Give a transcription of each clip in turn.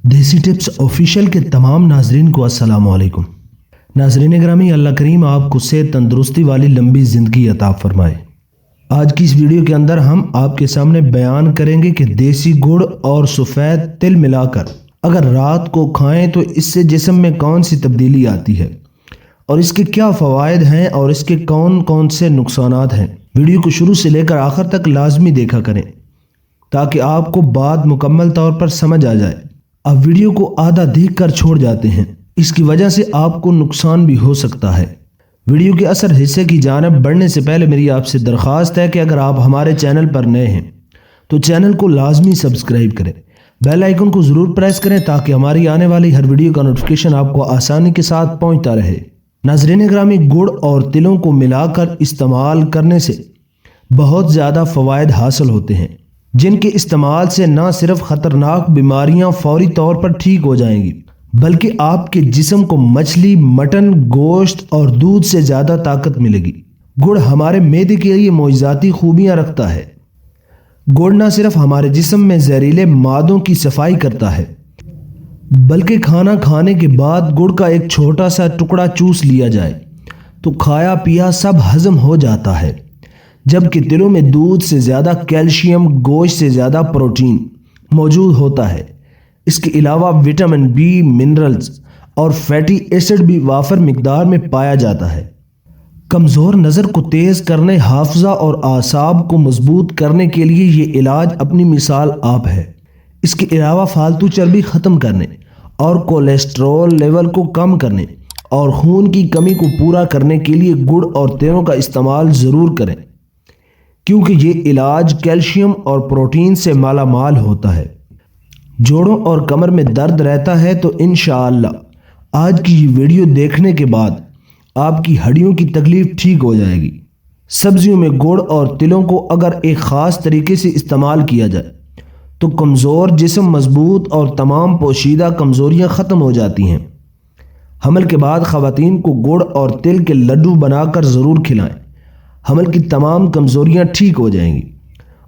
دیسی tips official کے تمام ناظرین کو السلام علیکم۔ ناظرین گرامی، اللہ کریم آپ کو صحت تندرستی والی لمبی زندگی عطا فرمائے۔ آج کی اس ویڈیو کے اندر ہم آپ کے سامنے بیان کریں گے کہ دیسی گڑ اور سفید تل ملا کر اگر رات کو کھائیں تو اس سے جسم میں کون سی تبدیلی آتی ہے اور اس کے کیا فوائد ہیں اور اس کے کون کون سے نقصانات ہیں۔ ویڈیو کو شروع سے لے کر آخر تک لازمی دیکھا کریں تاکہ آپ کو بات مکمل طور پر سمجھ آ جائے۔ آپ ویڈیو کو آدھا دیکھ کر چھوڑ جاتے ہیں، اس کی وجہ سے آپ کو نقصان بھی ہو سکتا ہے۔ ویڈیو کے اثر حصے کی جانب بڑھنے سے پہلے میری آپ سے درخواست ہے کہ اگر آپ ہمارے چینل پر نئے ہیں تو چینل کو لازمی سبسکرائب کریں، بیل آئیکن کو ضرور پریس کریں تاکہ ہماری آنے والی ہر ویڈیو کا نوٹیفیکیشن آپ کو آسانی کے ساتھ پہنچتا رہے۔ ناظرین گرامی، گڑ اور تلوں کو ملا کر استعمال کرنے سے بہت زیادہ فوائد حاصل ہوتے ہیں، جن کے استعمال سے نہ صرف خطرناک بیماریاں فوری طور پر ٹھیک ہو جائیں گی بلکہ آپ کے جسم کو مچھلی، مٹن، گوشت اور دودھ سے زیادہ طاقت ملے گی۔ گڑ ہمارے معدے کے لیے معجزاتی خوبیاں رکھتا ہے۔ گڑ نہ صرف ہمارے جسم میں زہریلے مادوں کی صفائی کرتا ہے بلکہ کھانا کھانے کے بعد گڑ کا ایک چھوٹا سا ٹکڑا چوس لیا جائے تو کھایا پیا سب ہضم ہو جاتا ہے، جبکہ تلوں میں دودھ سے زیادہ کیلشیم، گوشت سے زیادہ پروٹین موجود ہوتا ہے۔ اس کے علاوہ وٹامن بی، منرلز اور فیٹی ایسڈ بھی وافر مقدار میں پایا جاتا ہے۔ کمزور نظر کو تیز کرنے، حافظہ اور اعصاب کو مضبوط کرنے کے لیے یہ علاج اپنی مثال آپ ہے۔ اس کے علاوہ فالتو چربی ختم کرنے اور کولیسٹرول لیول کو کم کرنے اور خون کی کمی کو پورا کرنے کے لیے گڑ اور تیلوں کا استعمال ضرور کریں، کیونکہ یہ علاج کیلشیم اور پروٹین سے مالا مال ہوتا ہے۔ جوڑوں اور کمر میں درد رہتا ہے تو انشاءاللہ آج کی یہ ویڈیو دیکھنے کے بعد آپ کی ہڈیوں کی تکلیف ٹھیک ہو جائے گی۔ سبزیوں میں گڑ اور تلوں کو اگر ایک خاص طریقے سے استعمال کیا جائے تو کمزور جسم مضبوط اور تمام پوشیدہ کمزوریاں ختم ہو جاتی ہیں۔ حمل کے بعد خواتین کو گڑ اور تل کے لڈو بنا کر ضرور کھلائیں، حمل کی تمام کمزوریاں ٹھیک ہو جائیں گی۔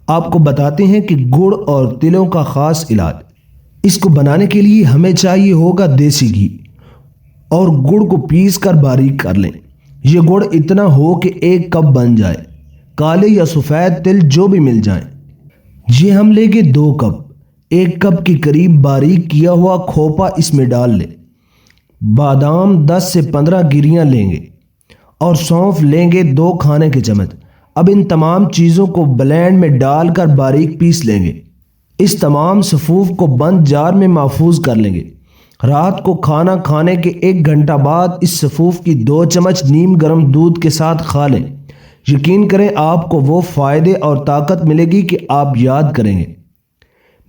آپ کو بتاتے ہیں کہ گڑ اور تلوں کا خاص علاج۔ اس کو بنانے کے لیے ہمیں چاہیے ہوگا دیسی گھی، اور گڑ کو پیس کر باریک کر لیں۔ یہ گڑ اتنا ہو کہ 1 کپ بن جائے، کالے یا سفید تل جو بھی مل جائیں۔ یہ ہم لیں گے 2 کپ، 1 کپ کے قریب باریک کیا ہوا کھوپا اس میں ڈال لیں۔ بادام 10 سے 15 گریاں لیں گے اور سونف لیں گے 2 کھانے کے چمچ۔ اب ان تمام چیزوں کو بلینڈ میں ڈال کر باریک پیس لیں گے۔ اس تمام صفوف کو بند جار میں محفوظ کر لیں گے۔ رات کو کھانا کھانے کے 1 گھنٹہ بعد اس صفوف کی 2 چمچ نیم گرم دودھ کے ساتھ کھا لیں۔ یقین کریں آپ کو وہ فائدے اور طاقت ملے گی کہ آپ یاد کریں گے۔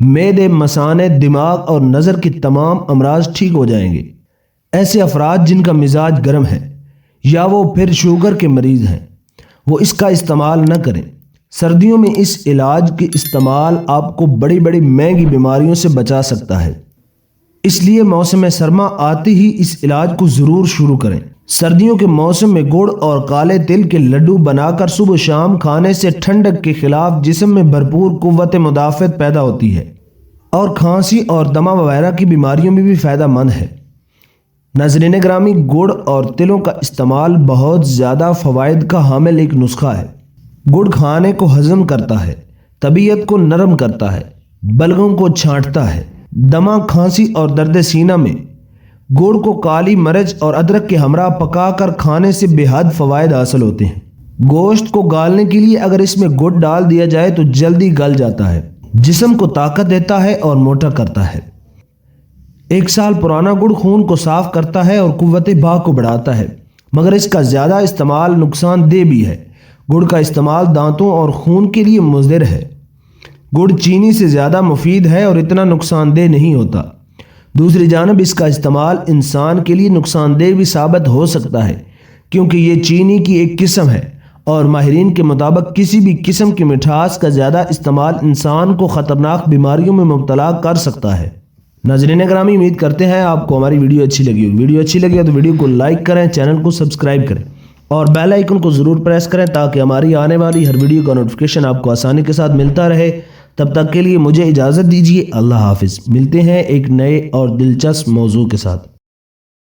معدے، مثانے، دماغ اور نظر کے تمام امراض ٹھیک ہو جائیں گے۔ ایسے افراد جن کا مزاج گرم ہے یا وہ پھر شوگر کے مریض ہیں وہ اس کا استعمال نہ کریں۔ سردیوں میں اس علاج کے استعمال آپ کو بڑی بڑی مہنگی بیماریوں سے بچا سکتا ہے، اس لیے موسم سرما آتے ہی اس علاج کو ضرور شروع کریں۔ سردیوں کے موسم میں گڑ اور کالے تل کے لڈو بنا کر صبح و شام کھانے سے ٹھنڈک کے خلاف جسم میں بھرپور قوت مدافعت پیدا ہوتی ہے اور کھانسی اور دمہ وغیرہ کی بیماریوں میں بھی فائدہ مند ہے۔ ناظرین گرامی، گڑ اور تلوں کا استعمال بہت زیادہ فوائد کا حامل ایک نسخہ ہے۔ گڑ کھانے کو ہضم کرتا ہے، طبیعت کو نرم کرتا ہے، بلغم کو چھانٹتا ہے۔ دمہ، کھانسی اور درد سینہ میں گڑ کو کالی مرچ اور ادرک کے ہمراہ پکا کر کھانے سے بے حد فوائد حاصل ہوتے ہیں۔ گوشت کو گالنے کے لیے اگر اس میں گڑ ڈال دیا جائے تو جلدی گل جاتا ہے، جسم کو طاقت دیتا ہے اور موٹا کرتا ہے۔ 1 سال پرانا گڑ خون کو صاف کرتا ہے اور قوت باہ کو بڑھاتا ہے، مگر اس کا زیادہ استعمال نقصان دہ بھی ہے۔ گڑ کا استعمال دانتوں اور خون کے لیے مضر ہے۔ گڑ چینی سے زیادہ مفید ہے اور اتنا نقصان دہ نہیں ہوتا۔ دوسری جانب اس کا استعمال انسان کے لیے نقصان دہ بھی ثابت ہو سکتا ہے، کیونکہ یہ چینی کی ایک قسم ہے اور ماہرین کے مطابق کسی بھی قسم کی مٹھاس کا زیادہ استعمال انسان کو خطرناک بیماریوں میں مبتلا کر سکتا ہے۔ ناظرین گرامی، امید کرتے ہیں آپ کو ہماری ویڈیو اچھی لگی ہوگی۔ ویڈیو اچھی لگی ہے تو ویڈیو کو لائک کریں، چینل کو سبسکرائب کریں اور بیل آئیکن کو ضرور پریس کریں تاکہ ہماری آنے والی ہر ویڈیو کا نوٹیفیکیشن آپ کو آسانی کے ساتھ ملتا رہے۔ تب تک کے لیے مجھے اجازت دیجیے، اللہ حافظ۔ ملتے ہیں ایک نئے اور دلچسپ موضوع کے ساتھ۔